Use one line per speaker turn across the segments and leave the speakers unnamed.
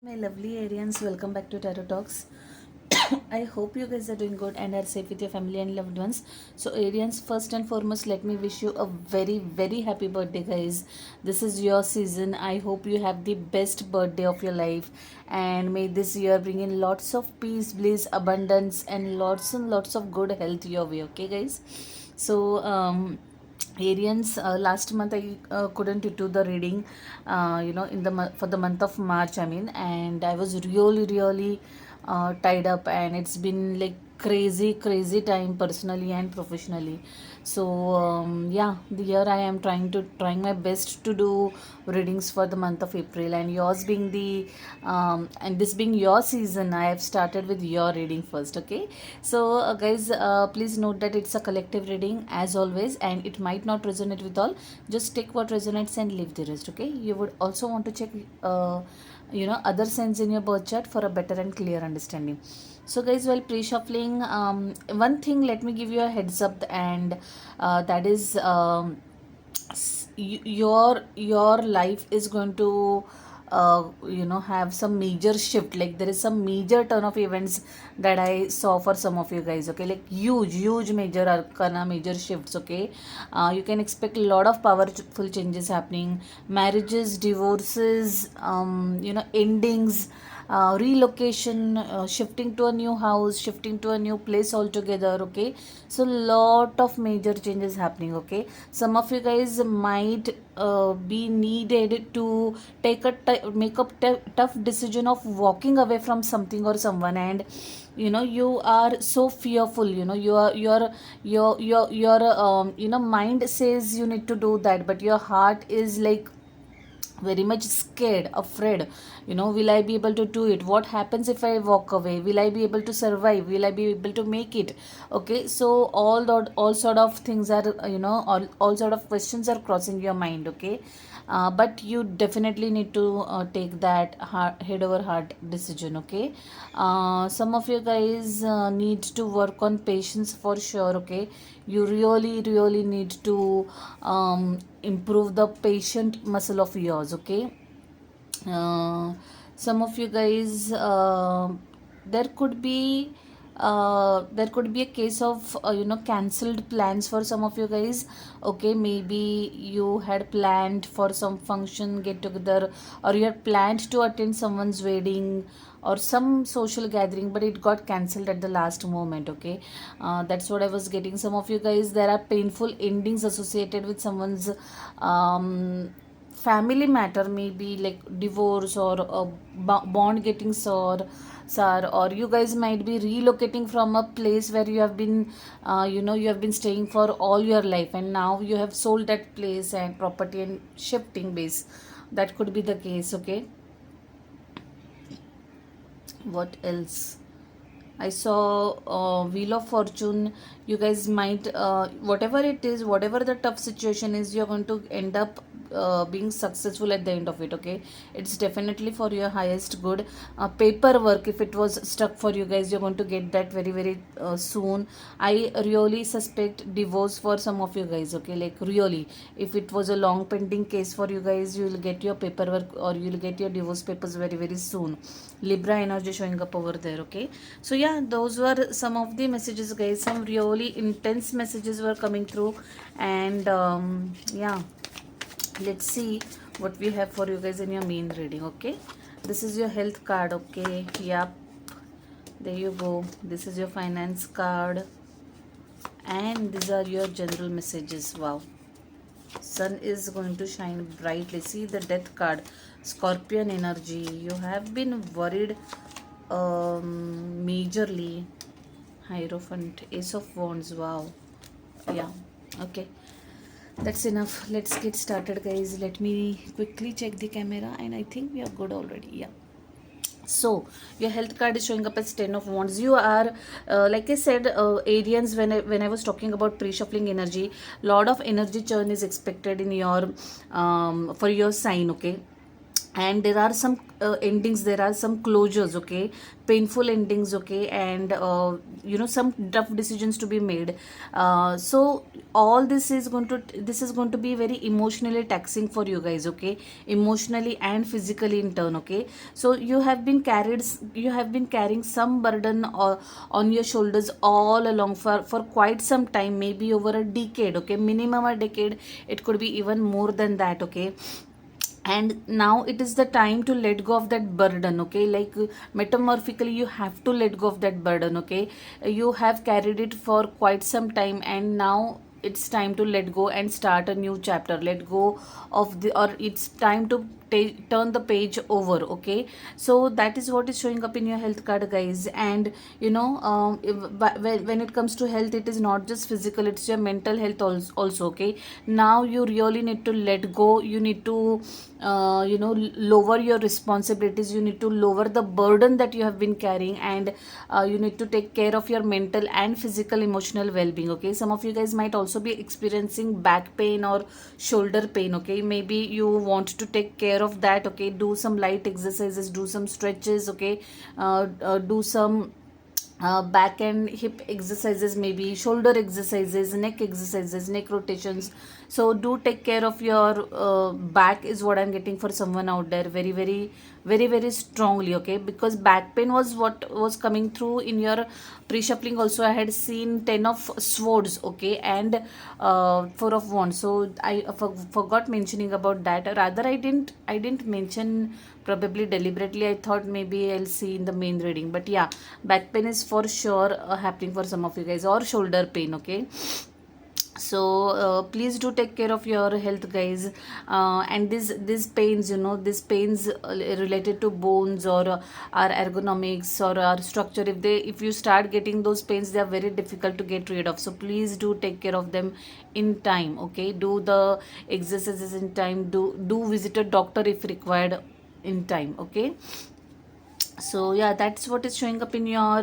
My lovely Arians, welcome back to Tarot Talks. I hope you guys are doing good and are safe with your family and loved ones. So, Arians, first and foremost, let me wish you a very, very happy birthday, guys. This is your season. I hope you have the best birthday of your life, and may this year bring in lots of peace, bliss, abundance, and lots of good health your way. Okay, guys. So, Arians, last month I couldn't do the reading, in the for the month of March. I mean, and I was really tied up, and it's been like crazy time personally and professionally. So yeah, the year I am trying my best to do readings for the month of April, and yours being the and this being your season, I have started with your reading first. Okay, so guys, please note that it's a collective reading as always, and it might not resonate with all. Just take what resonates and leave the rest. Okay, you would also want to check other signs in your birth chart for a better and clear understanding. So guys, while pre-shuffling, one thing, let me give you a heads up, and that is your life is going to have some major shift. Like there is some major turn of events that I saw for some of you guys. Okay, like huge major arcana, major shifts. Okay, you can expect a lot of powerful changes happening, marriages, divorces, endings, relocation, shifting to a new house, shifting to a new place altogether. Okay, so lot of major changes happening. Okay, some of you guys might be needed to make a tough decision of walking away from something or someone, and you are so fearful. Your mind says you need to do that, but your heart is like very much scared, afraid. Will I be able to do it? What happens if I walk away? Will I be able to survive? Will I be able to make it? Okay, so all sort of things are, all sort of questions are crossing your mind. Okay, but you definitely need to take that head over heart decision. Okay, some of you guys need to work on patience for sure. Okay, you really need to improve the patient muscle of yours. Okay, uh, some of you guys, there could be a case of cancelled plans for some of you guys. Okay, maybe you had planned for some function, get together, or you had planned to attend someone's wedding or some social gathering, but it got cancelled at the last moment. Okay, that's what I was getting. Some of you guys, there are painful endings associated with someone's family matter, maybe like divorce or a bond getting sour, or you guys might be relocating from a place where you have been you have been staying for all your life, and now you have sold that place and property and shifting base. That could be the case. Okay, what else? I saw Wheel of Fortune. You guys might, whatever it is, whatever the tough situation is, you're going to end up being successful at the end of it. Okay, it's definitely for your highest good. Paperwork, if it was stuck for you guys, you're going to get that very soon. I really suspect divorce for some of you guys. Okay, like really, if it was a long pending case for you guys, you will get your paperwork or you will get your divorce papers very soon. Libra energy showing up over there. Okay, so yeah, those were some of the messages, guys. Some really intense messages were coming through, and yeah, let's see what we have for you guys in your main reading. Okay, this is your health card. Okay, yep, there you go. This is your finance card, and these are your general messages. Wow, sun is going to shine brightly. See the death card, Scorpion energy. You have been worried majorly. Hierophant, Ace of Wands. Wow, yeah, okay, that's enough. Let's get started, guys. Let me quickly check the camera, and I think we are good already. Yeah, so your health card is showing up as 10 of Wands. You are like I said, Arians, when I was talking about pre-shuffling energy, lot of energy churn is expected in your for your sign. Okay, and there are some endings, there are some closures, okay, painful endings, okay, and some tough decisions to be made. So all this is going to be very emotionally taxing for you guys, okay, emotionally and physically in turn, okay. So you have been carrying some burden on your shoulders all along for quite some time, maybe over a decade, okay, minimum a decade. It could be even more than that, okay. And now it is the time to let go of that burden, okay, like metamorphically you have to let go of that burden, okay. You have carried it for quite some time, and now it's time to let go and start a new chapter. Let go of the, or it's time to turn the page over, okay. So that is what is showing up in your health card, guys. And when it comes to health, it is not just physical, it's your mental health also, okay. Now you really need to let go. You need to lower your responsibilities. You need to lower the burden that you have been carrying, and you need to take care of your mental and physical emotional well-being, okay. Some of you guys might also be experiencing back pain or shoulder pain, okay. Maybe you want to take care of that, okay. Do some light exercises, do some stretches, okay. Do some back and hip exercises, maybe shoulder exercises, neck exercises, neck rotations. So do take care of your back is what I'm getting for someone out there, very very very very strongly, okay. Because back pain was what was coming through in your pre-shuffling also. I had seen 10 of swords, okay, and 4 of wands. So I forgot mentioning about that. Rather, I didn't mention, probably deliberately. I thought maybe I'll see in the main reading, but yeah, back pain is for sure happening for some of you guys, or shoulder pain, okay. So please do take care of your health, guys. And these pains, these pains related to bones, or our ergonomics, or our structure, if you start getting those pains, they are very difficult to get rid of. So please do take care of them in time, okay. Do the exercises in time. Do visit a doctor if required in time, okay. So yeah, that's what is showing up in your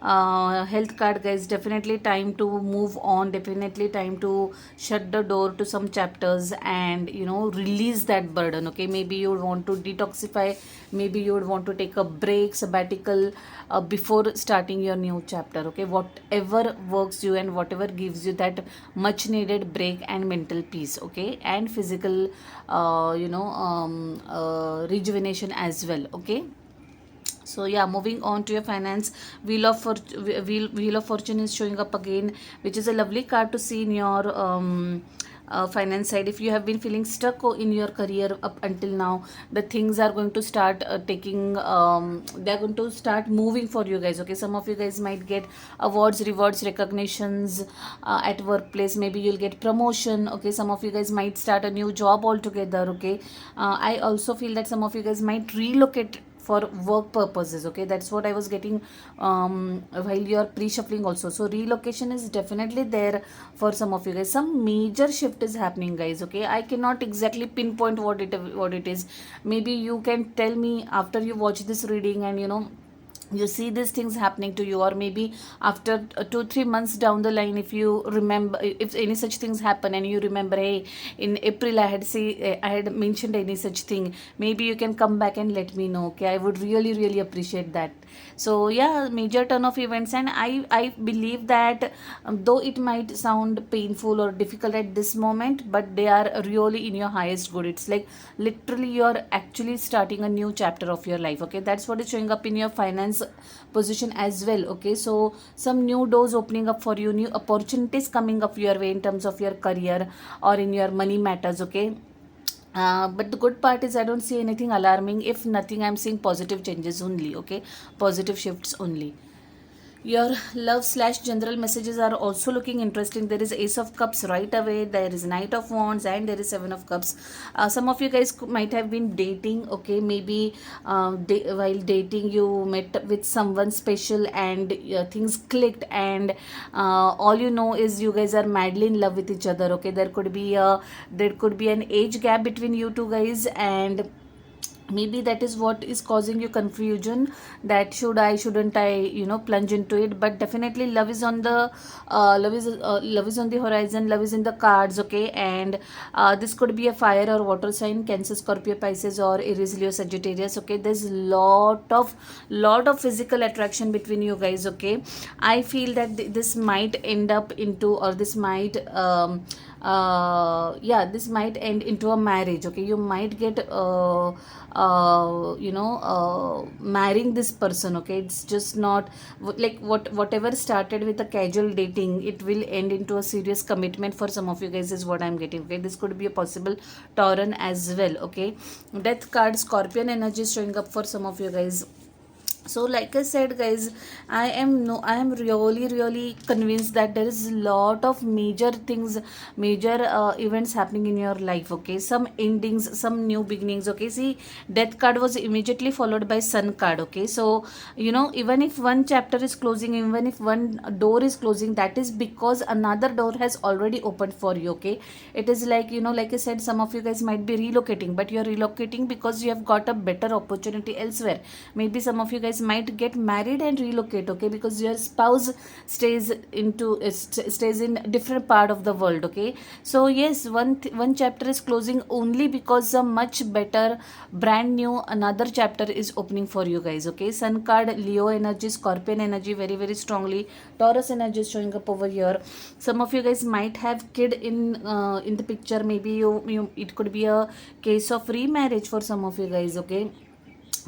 health card, guys. Definitely time to move on, definitely time to shut the door to some chapters, and release that burden, okay. Maybe you would want to detoxify, maybe you would want to take a break, sabbatical, before starting your new chapter, okay. Whatever works you, and whatever gives you that much needed break and mental peace, okay, and physical rejuvenation as well, okay. So yeah, moving on to your finance. Wheel of fortune is showing up again, which is a lovely card to see in your finance side. If you have been feeling stuck in your career up until now, the things are going to start they're going to start moving for you guys, okay. Some of you guys might get awards, rewards, recognitions at workplace. Maybe you'll get promotion, okay. Some of you guys might start a new job altogether, okay. I also feel that some of you guys might relocate for work purposes, okay. That's what I was getting while you're pre-shuffling also. So relocation is definitely there for some of you guys. Some major shift is happening, guys, okay. I cannot exactly pinpoint what it is. Maybe you can tell me after you watch this reading, and you see these things happening to you, or maybe after 2-3 months down the line, if you remember, if any such things happen, and you remember, hey, in April I had mentioned any such thing, maybe you can come back and let me know, okay. I would really really appreciate that. So yeah, major turn of events, and I believe that though it might sound painful or difficult at this moment, but they are really in your highest good. It's like literally you're actually starting a new chapter of your life, okay. That's what is showing up in your finance position as well, okay. So some new doors opening up for you, new opportunities coming up your way in terms of your career or in your money matters, okay. But the good part is I don't see anything alarming. If nothing, I'm seeing positive changes only, okay, positive shifts only. Your love slash general messages are also looking interesting. There is Ace of Cups right away. There is Knight of Wands, and there is Seven of Cups. Some of you guys might have been dating. Okay, maybe while dating you met with someone special, and things clicked, and all you know is you guys are madly in love with each other. Okay, there could be an age gap between you two guys, and maybe that is what is causing you confusion, that shouldn't I, plunge into it. But definitely love is on the love is on the horizon, love is in the cards, okay. And this could be a fire or water sign, Cancer, Scorpio, Pisces, or Aries, Leo, Sagittarius, okay. There's lot of physical attraction between you guys, okay. I feel that this might end up into, or this might yeah, this might end into a marriage, okay. You might get marrying this person, okay. It's just not like whatever started with a casual dating, it will end into a serious commitment for some of you guys, is what I'm getting, okay. This could be a possible Tauran as well, okay. Death card, Scorpion energy is showing up for some of you guys. So like I said guys, I am really convinced that there is a lot of major things, major events happening in your life, okay. Some endings, some new beginnings, okay. See, death card was immediately followed by sun card, okay. So even if one chapter is closing, even if one door is closing, that is because another door has already opened for you, okay. It is like, like I said, some of you guys might be relocating, but you're relocating because you have got a better opportunity elsewhere. Maybe some of you guys might get married and relocate, okay, because your spouse stays in different part of the world, okay. So yes, one chapter is closing only because a much better, brand new, another chapter is opening for you guys, okay. Sun card, Leo energy, Scorpion energy, very strongly. Taurus energy is showing up over here. Some of you guys might have kid in the picture. Maybe you it could be a case of remarriage for some of you guys, okay.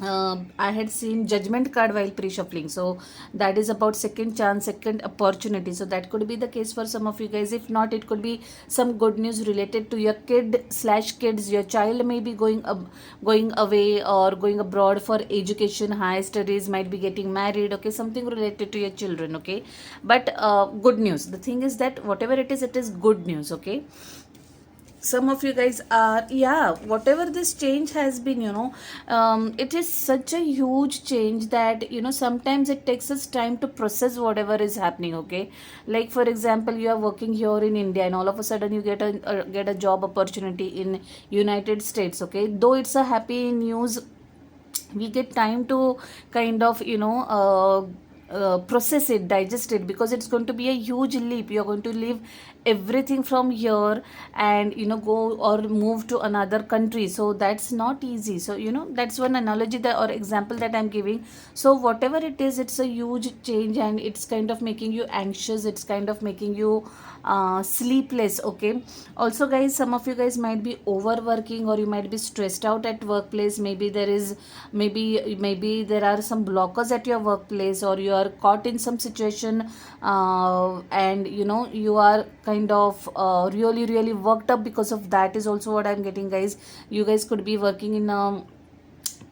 I had seen judgment card while pre-shuffling, so that is about second chance, second opportunity. So that could be the case for some of you guys. If not, it could be some good news related to your kid slash kids. Your child may be going away or going abroad for education, higher studies, might be getting married, okay. Something related to your children, okay. But good news. The thing is that whatever it is good news, okay. Some of you guys are, yeah, whatever this change has been, it is such a huge change that sometimes it takes us time to process whatever is happening, okay. Like for example, you are working here in India and all of a sudden you get a job opportunity in United States, okay. Though it's a happy news, we get time to kind of process it, digest it, because it's going to be a huge leap. You're going to leave everything from here and go or move to another country, so that's not easy. So that's one analogy that, or example, that I'm giving. So whatever it is, it's a huge change and it's kind of making you anxious, it's kind of making you sleepless, okay. Also guys, some of you guys might be overworking or you might be stressed out at workplace. Maybe there is, maybe there are some blockers at your workplace, or you are caught in some situation and you are kind of really worked up because of that, is also what I'm getting guys. You guys could be working in a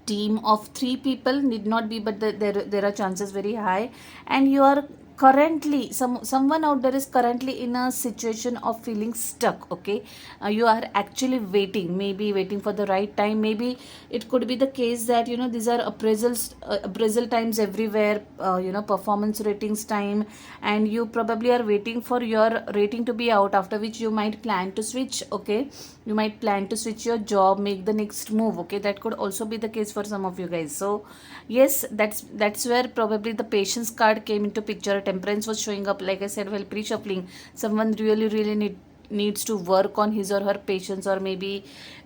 team of 3 people, need not be, but there are chances very high, and you are currently, someone out there is currently in a situation of feeling stuck, okay. You are actually waiting, maybe waiting for the right time. Maybe it could be the case that these are appraisal times everywhere, performance ratings time, and you probably are waiting for your rating to be out, after which you might plan to switch, okay. You might plan to switch your job, make the next move, okay. That could also be the case for some of you guys. So yes, that's where probably the patience card came into picture. Temperance was showing up, like I said, while pre-shuffling. Someone really needs to work on his or her patience, or maybe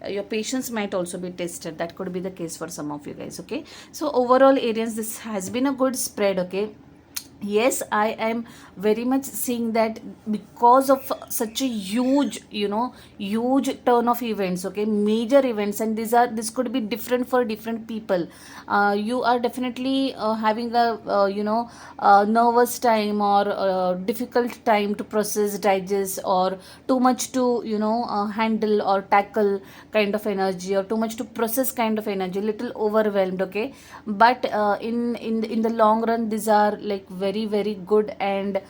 your patience might also be tested. That could be the case for some of you guys, okay. So overall, Arians, this has been a good spread, okay. Yes, I am very much seeing that because of such a huge turn of events, okay, major events, and this could be different for different people. You are definitely having a nervous time, or difficult time to process, digest, or too much to handle or tackle kind of energy, or too much to process kind of energy, little overwhelmed, okay. But in the long run, these are like very good and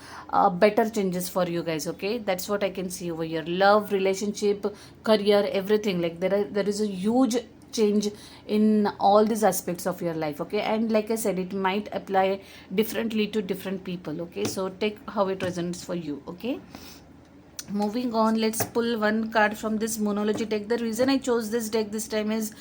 better changes for you guys, okay. That's what I can see over here. Love, relationship, career, everything, like there is a huge change in all these aspects of your life, okay. And like I said, it might apply differently to different people, okay. So take how it resonates for you, okay. Moving on, let's pull one card from this monology deck. The reason I chose this deck this time is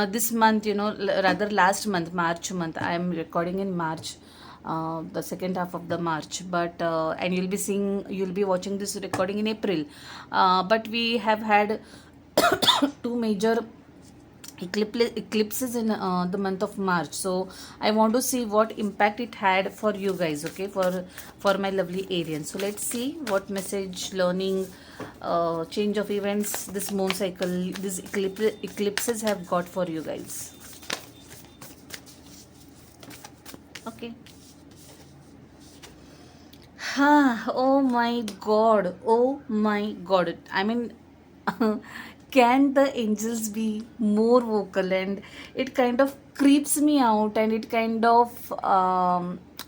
this month, rather last month, March month. I am recording in March, the second half of the March, but and you'll be watching this recording in April. But we have had two major eclipses in the month of March. So I want to see what impact it had for you guys, okay, for my lovely Arians. So let's see what message, learning, change of events this moon cycle, these eclipses have got for you guys. Okay. Oh my god, oh my god, I mean, can the angels be more vocal? And it kind of creeps me out, and it kind of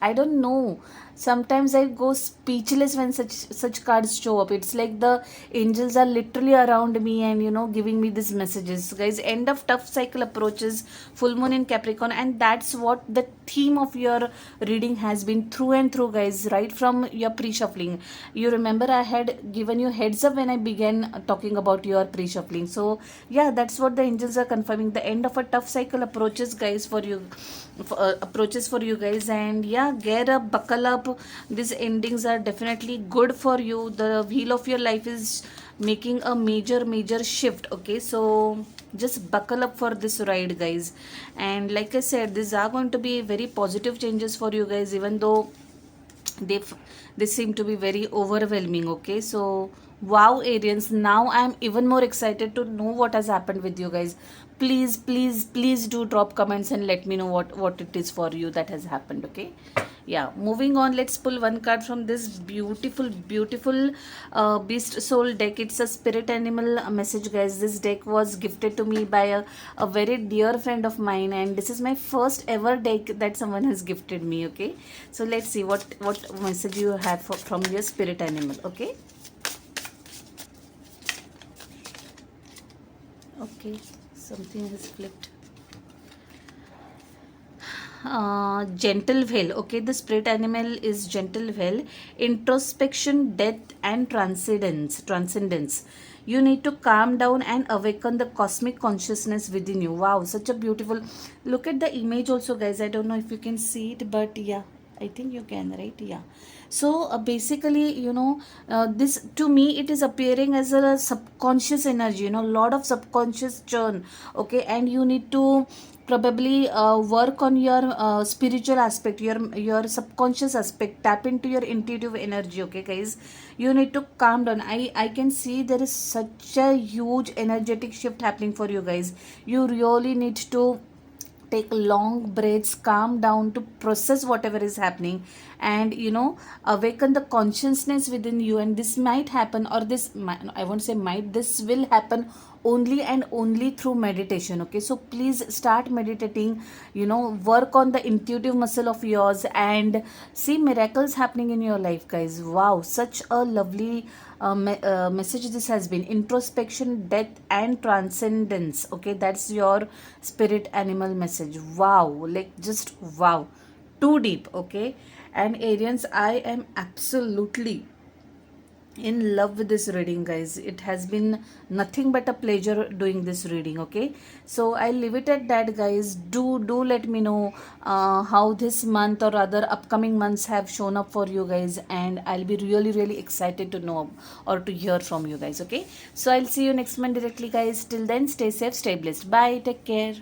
I don't know, sometimes I go speechless when such cards show up. It's like the angels are literally around me and giving me these messages, guys. End of tough cycle approaches, full moon in Capricorn, and that's what the theme of your reading has been through and through, guys, right from your pre-shuffling. You remember I had given you heads up when I began talking about your pre-shuffling. So yeah, that's what the angels are confirming. The end of a tough cycle approaches, guys, for you, approaches for you guys. And yeah, gear up, buckle up. These endings are definitely good for you. The wheel of your life is making a major shift, okay? So just buckle up for this ride, guys. And like I said, these are going to be very positive changes for you guys, even though they they seem to be very overwhelming, okay? So wow, Arians, now I am even more excited to know what has happened with you guys. Please do drop comments and let me know what it is for you that has happened, okay? Yeah, moving on, let's pull one card from this beautiful beast soul deck. It's a spirit animal message, guys. This deck was gifted to me by a very dear friend of mine, and this is my first ever deck that someone has gifted me, okay? So let's see what message you have from your spirit animal, okay? Okay, something has flipped. Gentle whale, okay? The spirit animal is gentle whale. Introspection, death, and transcendence. You need to calm down and awaken the cosmic consciousness within you. Wow, such a beautiful, look at the image also, guys. I don't know if you can see it, but yeah, I think you can, right? Yeah. So basically, this, to me, it is appearing as a subconscious energy, lot of subconscious churn, okay? And you need to probably work on your spiritual aspect, your subconscious aspect. Tap into your intuitive energy, okay, guys? You need to calm down. I can see there is such a huge energetic shift happening for you guys. You really need to take long breaths, calm down to process whatever is happening, and awaken the consciousness within you. And this might happen, or I won't say might, this will happen only and only through meditation, okay? So please start meditating, work on the intuitive muscle of yours and see miracles happening in your life, guys. Wow, such a lovely message this has been. Introspection, death, and transcendence, okay? That's your spirit animal message. Wow, like just wow, too deep, okay? And Arians, I am absolutely in love with this reading, guys. It has been nothing but a pleasure doing this reading, okay? So I'll leave it at that, guys. Do let me know how this month, or rather upcoming months, have shown up for you guys, and I'll be really excited to know or to hear from you guys, okay? So I'll see you next month directly, guys. Till then, stay safe, stay blessed. Bye, take care.